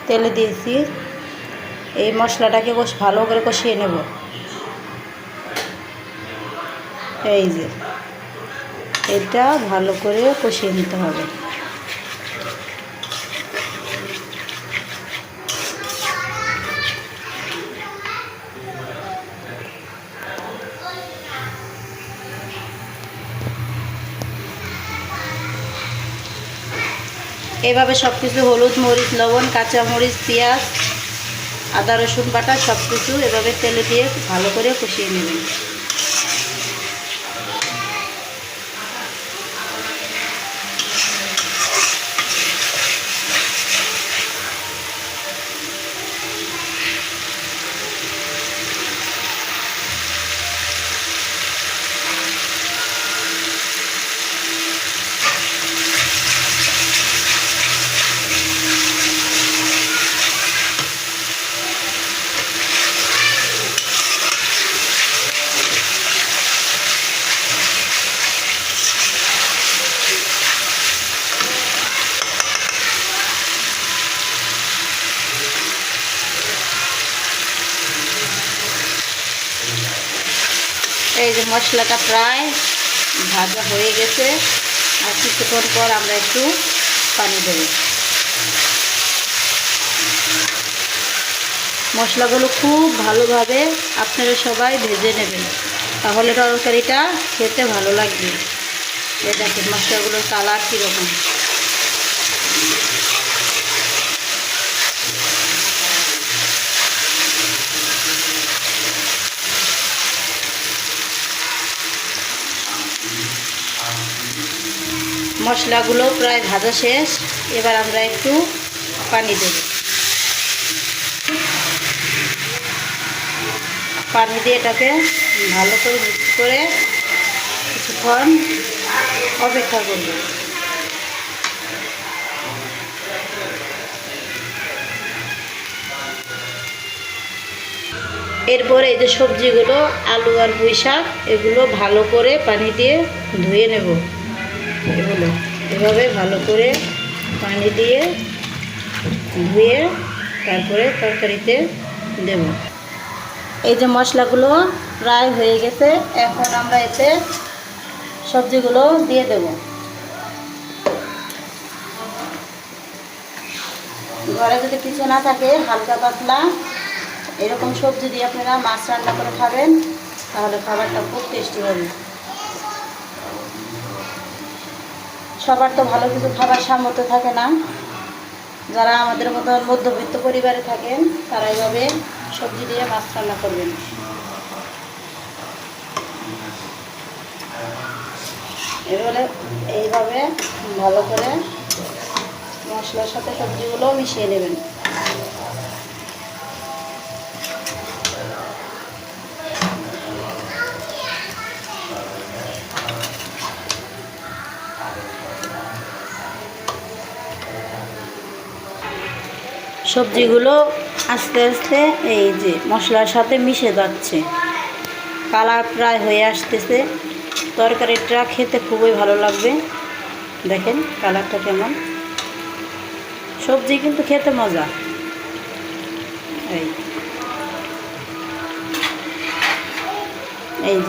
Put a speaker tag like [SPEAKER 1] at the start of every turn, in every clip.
[SPEAKER 1] তেলে দিয়েছি। এই মশলাটাকে ভালো করে কষিয়ে নেব। এই যে এটা ভালো করে কষিয়ে নিতে হবে। এভাবে সব কিছু হলুদ, মরিচ, লবণ, কাঁচামরিচ, পেঁয়াজ, আদা রসুন বাটা সব কিছু এভাবে তেলে দিয়ে ভালো করে কষিয়ে নেবেন। এই যে মশলাটা প্রায় ভাজা হয়ে গেছে। আর কিছুক্ষণ পর আমরা একটু পানি দেব। মশলাগুলো খুব ভালোভাবে আপনারা সবাই ভেজে নেবেন, তাহলে তরকারিটা খেতে ভালো লাগবে। এই দেখেন মশলাগুলোর কালার কীরকম। মশলাগুলো প্রায় ভাজা শেষ। এবার আমরা একটু পানি দেব। পানি দিয়ে এটাকে ভালো করে মিক্স করে কিছুক্ষণ অপেক্ষা করব। এরপরে এই যে সবজিগুলো, আলু আর পুঁই শাক, এগুলো ভালো করে পানি দিয়ে ধুয়ে নেব। এগুলো এভাবে ভালো করে পানি দিয়ে ধুয়ে তারপরে তরকারিতে দেব। এই যে মশলাগুলো প্রায় হয়ে গেছে। এখন আমরা এতে সবজিগুলো দিয়ে দেব। ঘরে যদি কিছু না থাকে, হালকা পাতলা এরকম সবজি দিয়ে আপনারা মাছ রান্না করে খাবেন, তাহলে খাবারটা খুব টেস্টি হবে। সবার তো ভালো কিছু খাবার সামর্থ্য থাকে না। যারা আমাদের মতো মধ্যবিত্ত পরিবারে থাকেন, তারা এইভাবে সবজি দিয়ে মাছ রান্না করবেন। এবারে এইভাবে ভালো করে মশলার সাথে সবজিগুলো মিশিয়ে নেবেন। সবজিগুলো আস্তে আস্তে এই যে মশলার সাথে মিশে যাচ্ছে, কালার প্রায় হয়ে আসতেছে। তরকারিটা খেতে খুবই ভালো লাগবে। দেখেন কালারটা কেমন। সবজি কিন্তু খেতে মজা। এই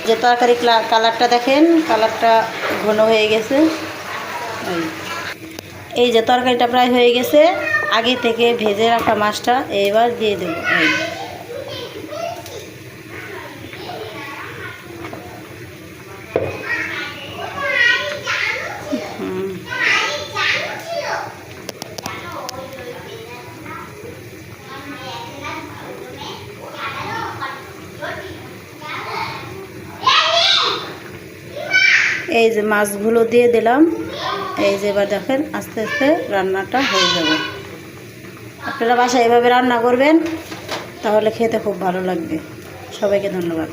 [SPEAKER 1] যে তরকারি কালারটা দেখেন, কালারটা ঘন হয়ে গেছে। এই যে তরকারিটা প্রায় হয়ে গেছে। আগে থেকে ভেজে রাখা মাছটা এবার দিয়ে দেব। এই যে মাছগুলো দিয়ে দিলাম। এই যে এবার দেখেন আস্তে আস্তে রান্নাটা হয়ে যাবে। আপনারা বাসায় এভাবে রান্না করবেন, তাহলে খেতে খুব ভালো লাগবে। সবাইকে ধন্যবাদ।